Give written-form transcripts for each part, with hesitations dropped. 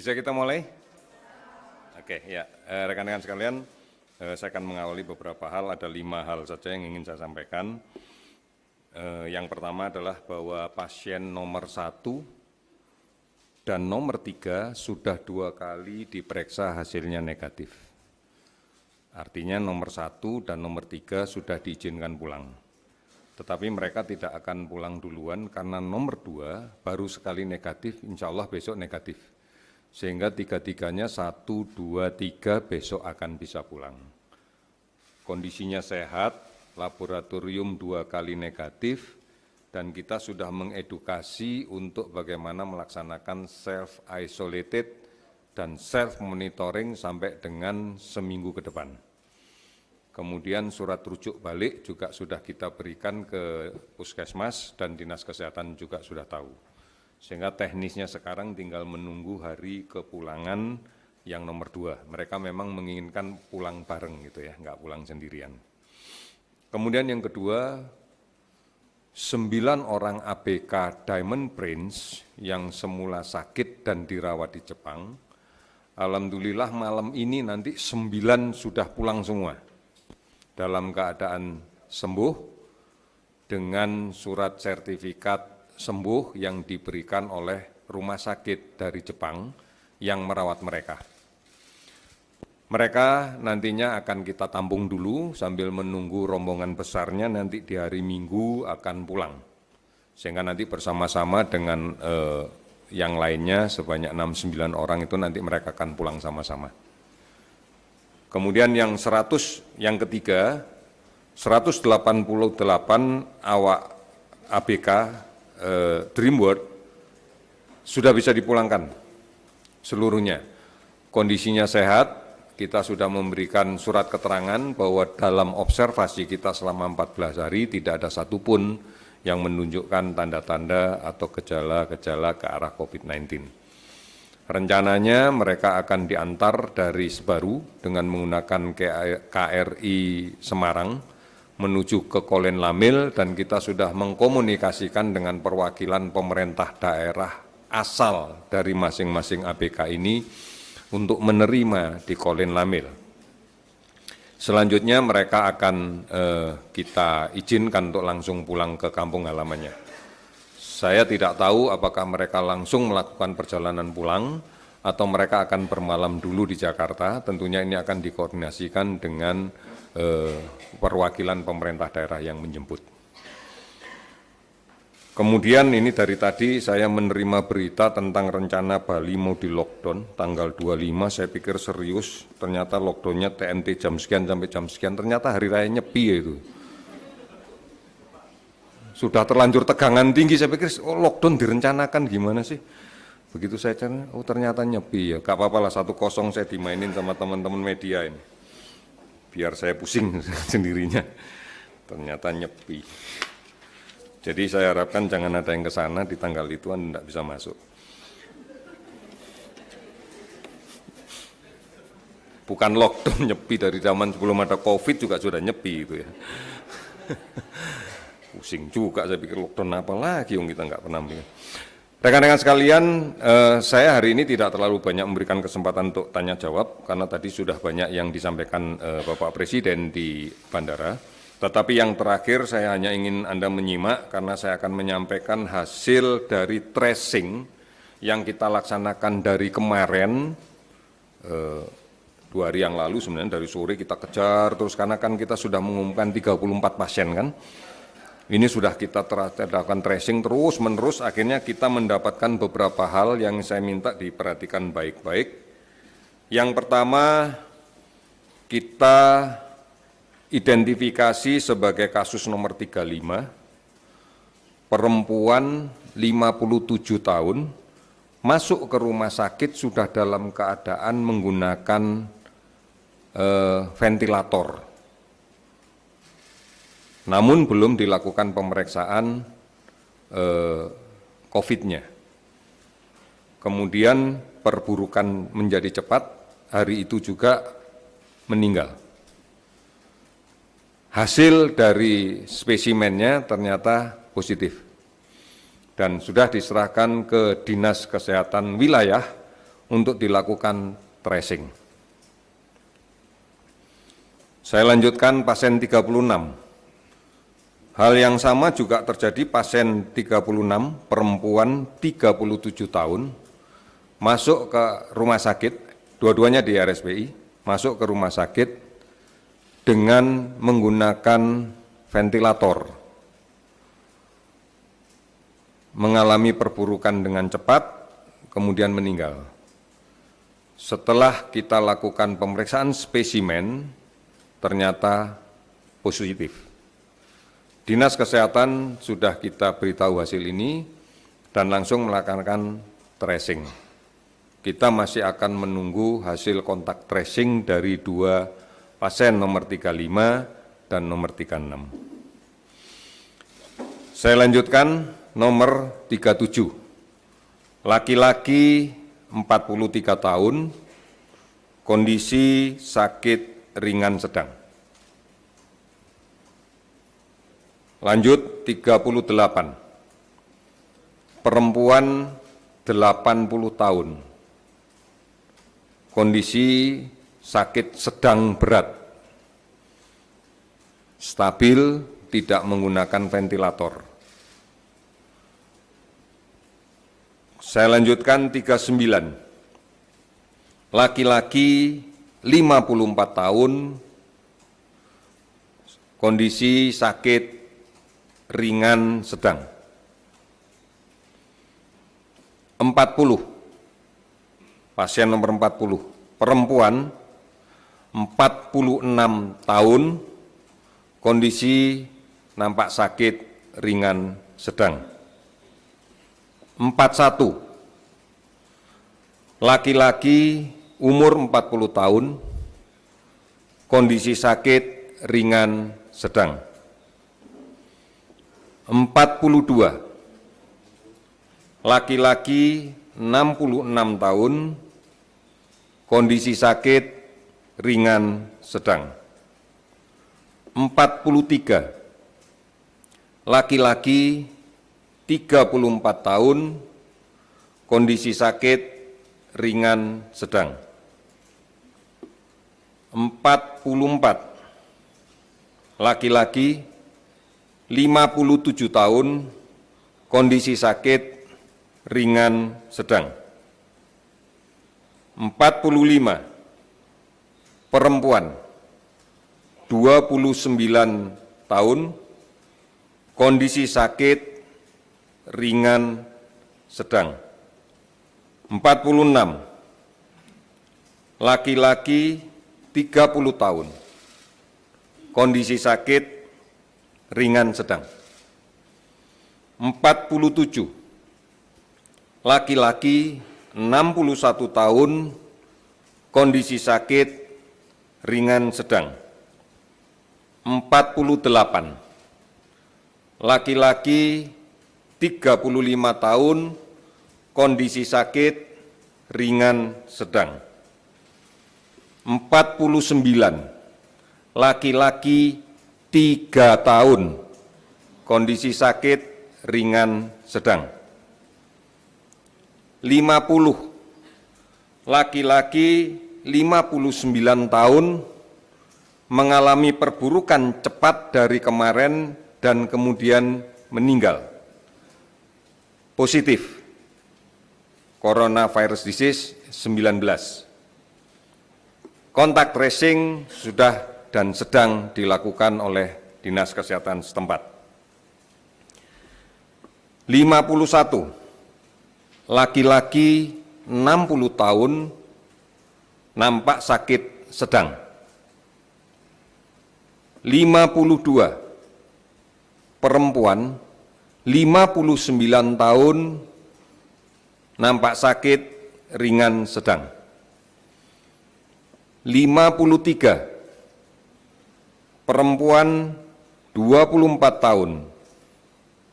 Bisa kita mulai? Oke, ya, rekan-rekan sekalian, saya akan mengawali beberapa hal, ada 5 hal saja yang ingin saya sampaikan. Yang pertama adalah bahwa pasien nomor 1 dan nomor 3 sudah 2 kali diperiksa hasilnya negatif. Artinya nomor 1 dan nomor 3 sudah diizinkan pulang. Tetapi mereka tidak akan pulang duluan karena nomor 2 baru sekali negatif, insya Allah besok negatif. Sehingga 3-tiganya 1, 2, 3 besok akan bisa pulang. Kondisinya sehat, laboratorium 2 kali negatif, dan kita sudah mengedukasi untuk bagaimana melaksanakan self-isolated dan self-monitoring sampai dengan seminggu ke depan. Kemudian surat rujuk balik juga sudah kita berikan ke Puskesmas dan Dinas Kesehatan juga sudah tahu. Sehingga teknisnya sekarang tinggal menunggu hari kepulangan yang nomor 2. Mereka memang menginginkan pulang bareng gitu ya, nggak pulang sendirian. Kemudian yang kedua, 9 orang ABK Diamond Prince yang semula sakit dan dirawat di Jepang, alhamdulillah malam ini nanti 9 sudah pulang semua dalam keadaan sembuh dengan surat sertifikat sembuh yang diberikan oleh rumah sakit dari Jepang yang merawat mereka. Mereka nantinya akan kita tampung dulu sambil menunggu rombongan besarnya nanti di hari Minggu akan pulang. Sehingga nanti bersama-sama dengan yang lainnya sebanyak 6-9 orang itu nanti mereka akan pulang sama-sama. Kemudian yang 100, yang ketiga, 188 awak ABK Dream World sudah bisa dipulangkan seluruhnya. Kondisinya sehat, kita sudah memberikan surat keterangan bahwa dalam observasi kita selama 14 hari tidak ada satupun yang menunjukkan tanda-tanda atau gejala-gejala ke arah COVID-19. Rencananya mereka akan diantar dari Sebaru dengan menggunakan KRI Semarang menuju ke Kolen Lamil, dan kita sudah mengkomunikasikan dengan perwakilan pemerintah daerah asal dari masing-masing ABK ini untuk menerima di Kolen Lamil. Selanjutnya mereka akan kita izinkan untuk langsung pulang ke kampung halamannya. Saya tidak tahu apakah mereka langsung melakukan perjalanan pulang atau mereka akan bermalam dulu di Jakarta. Tentunya ini akan dikoordinasikan dengan perwakilan pemerintah daerah yang menjemput. Kemudian ini dari tadi saya menerima berita tentang rencana Bali mau di lockdown tanggal 25, saya pikir serius, ternyata lockdownnya TNT jam sekian sampai jam sekian, ternyata hari raya Nyepi ya itu. Sudah terlanjur tegangan tinggi, saya pikir lockdown direncanakan gimana sih. Begitu saya cari, oh ternyata Nyepi ya, gak apa-apa lah 1-0 saya dimainin sama teman-teman media ini. Biar saya pusing sendirinya, ternyata Nyepi. Jadi saya harapkan jangan ada yang ke sana di tanggal itu, Anda tidak bisa masuk. Bukan lockdown, Nyepi dari zaman sebelum ada COVID juga sudah Nyepi itu ya. Pusing juga, saya pikir lockdown apa lagi yang kita nggak pernah mikir. Rekan-rekan sekalian, saya hari ini tidak terlalu banyak memberikan kesempatan untuk tanya jawab karena tadi sudah banyak yang disampaikan Bapak Presiden di bandara. Tetapi yang terakhir saya hanya ingin Anda menyimak karena saya akan menyampaikan hasil dari tracing yang kita laksanakan dari kemarin, 2 hari yang lalu sebenarnya dari sore kita kejar terus karena kan kita sudah mengumumkan 34 pasien kan. Ini sudah kita lakukan tracing terus-menerus, akhirnya kita mendapatkan beberapa hal yang saya minta diperhatikan baik-baik. Yang pertama, kita identifikasi sebagai kasus nomor 35, perempuan 57 tahun, masuk ke rumah sakit sudah dalam keadaan menggunakan ventilator. Namun belum dilakukan pemeriksaan COVID-nya. Kemudian perburukan menjadi cepat, hari itu juga meninggal. Hasil dari spesimennya ternyata positif dan sudah diserahkan ke Dinas Kesehatan Wilayah untuk dilakukan tracing. Saya lanjutkan pasien 36. Hal yang sama juga terjadi pasien 36, perempuan 37 tahun, masuk ke rumah sakit, dua-duanya di RSPI, masuk ke rumah sakit dengan menggunakan ventilator, mengalami perburukan dengan cepat, kemudian meninggal. Setelah kita lakukan pemeriksaan spesimen, ternyata positif. Dinas Kesehatan sudah kita beritahu hasil ini dan langsung melakukan tracing. Kita masih akan menunggu hasil kontak tracing dari 2 pasien nomor 35 dan nomor 36. Saya lanjutkan nomor 37. Laki-laki 43 tahun, kondisi sakit ringan sedang. Lanjut 38. Perempuan 80 tahun. Kondisi sakit sedang berat. Stabil, tidak menggunakan ventilator. Saya lanjutkan 39. Laki-laki 54 tahun. Kondisi sakit ringan sedang. 40, pasien nomor 40, perempuan 46 tahun, kondisi nampak sakit ringan sedang. 41, laki-laki umur 40 tahun, kondisi sakit ringan sedang. 42, laki-laki 66 tahun, kondisi sakit ringan sedang. 43, laki-laki 34 tahun, kondisi sakit ringan sedang. 44, laki-laki 57 tahun, kondisi sakit ringan sedang. 45, perempuan 29 tahun, kondisi sakit ringan sedang. 46, laki-laki 30 tahun, kondisi sakit ringan sedang. 47, laki-laki 61 tahun, kondisi sakit ringan sedang. 48, laki-laki 35 tahun, kondisi sakit ringan sedang. 49, laki-laki 3 tahun, kondisi sakit ringan sedang. 50, laki-laki 59 tahun, mengalami perburukan cepat dari kemarin dan kemudian meninggal. Positif coronavirus disease 19. Kontak tracing sudah dan sedang dilakukan oleh Dinas Kesehatan setempat. 51, laki-laki 60 tahun, nampak sakit sedang. 52, perempuan 59 tahun, nampak sakit ringan sedang. 53, perempuan 24 tahun,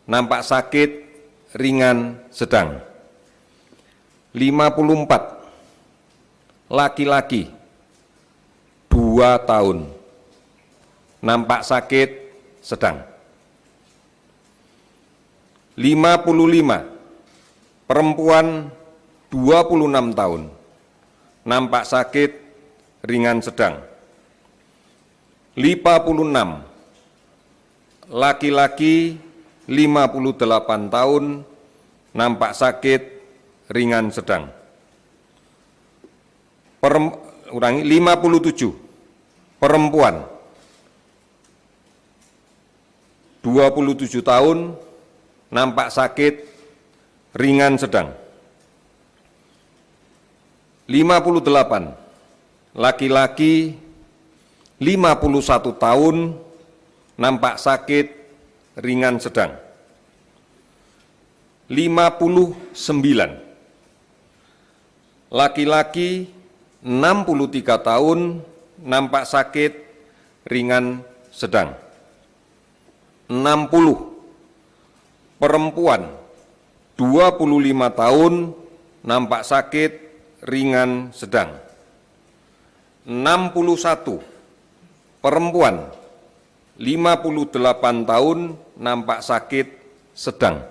nampak sakit ringan sedang. 54, laki-laki 2 tahun, nampak sakit sedang. 55, perempuan 26 tahun, nampak sakit, ringan sedang. 56, laki-laki 58 tahun, nampak sakit, ringan sedang. 57, perempuan 27 tahun, nampak sakit, ringan sedang. 58, laki-laki 51 tahun, nampak sakit, ringan sedang. 59, laki-laki 63 tahun, nampak sakit, ringan sedang. 60, perempuan 25 tahun, nampak sakit, ringan sedang. 61, perempuan 58 tahun, nampak sakit, sedang.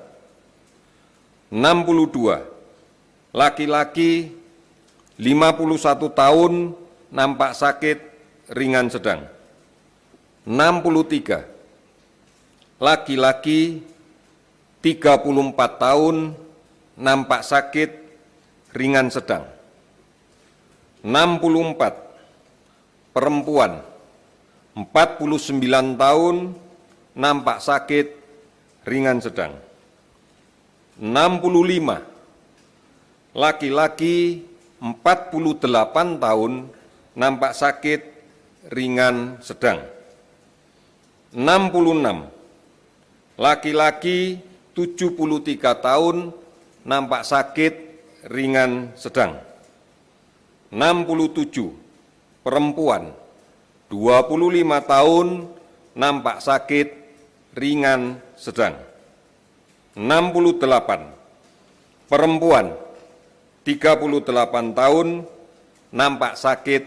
62, laki-laki 51 tahun, nampak sakit, ringan sedang. 63, laki-laki 34 tahun, nampak sakit, ringan sedang. 64, perempuan 49 tahun, nampak sakit, ringan sedang. 65, laki-laki 48 tahun, nampak sakit, ringan sedang. 66, laki-laki 73 tahun, nampak sakit, ringan sedang. 67, perempuan 25 tahun, nampak sakit, ringan sedang. 68, perempuan 38 tahun, nampak sakit,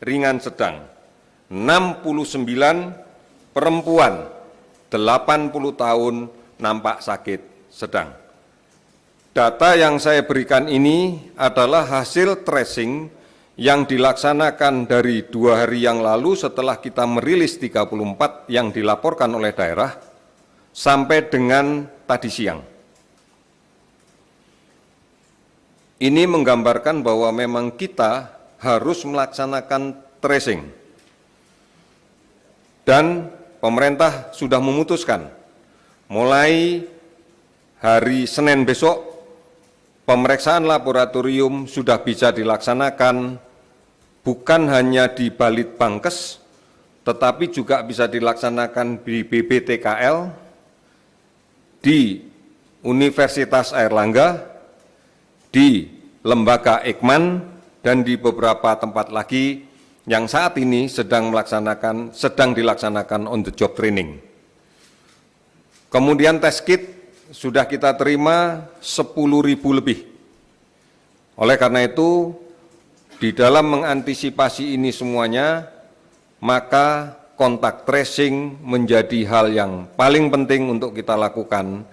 ringan sedang. 69, perempuan 80 tahun, nampak sakit sedang. Data yang saya berikan ini adalah hasil tracing yang dilaksanakan dari 2 hari yang lalu setelah kita merilis 34 yang dilaporkan oleh daerah sampai dengan tadi siang. Ini menggambarkan bahwa memang kita harus melaksanakan tracing. Dan pemerintah sudah memutuskan mulai hari Senin besok pemeriksaan laboratorium sudah bisa dilaksanakan bukan hanya di Balitbangkes, tetapi juga bisa dilaksanakan di BPTKL, di Universitas Airlangga, di Lembaga Eijkman, dan di beberapa tempat lagi yang saat ini sedang dilaksanakan on the job training. Kemudian tes kit sudah kita terima 10.000 lebih. Oleh karena itu, di dalam mengantisipasi ini semuanya, maka kontak tracing menjadi hal yang paling penting untuk kita lakukan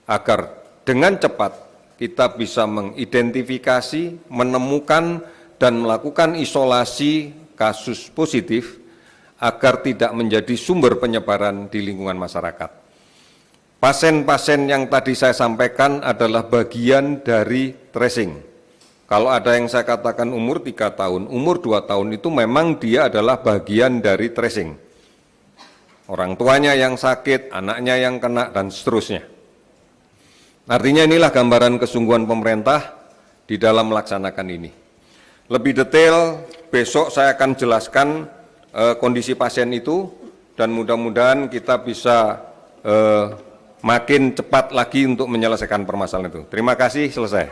agar dengan cepat kita bisa mengidentifikasi, menemukan, dan melakukan isolasi kasus positif agar tidak menjadi sumber penyebaran di lingkungan masyarakat. Pasien-pasien yang tadi saya sampaikan adalah bagian dari tracing. Kalau ada yang saya katakan umur 3 tahun, umur 2 tahun itu memang dia adalah bagian dari tracing. Orang tuanya yang sakit, anaknya yang kena, dan seterusnya. Artinya inilah gambaran kesungguhan pemerintah di dalam melaksanakan ini. Lebih detail besok saya akan jelaskan kondisi pasien itu dan mudah-mudahan kita bisa makin cepat lagi untuk menyelesaikan permasalahan itu. Terima kasih, selesai.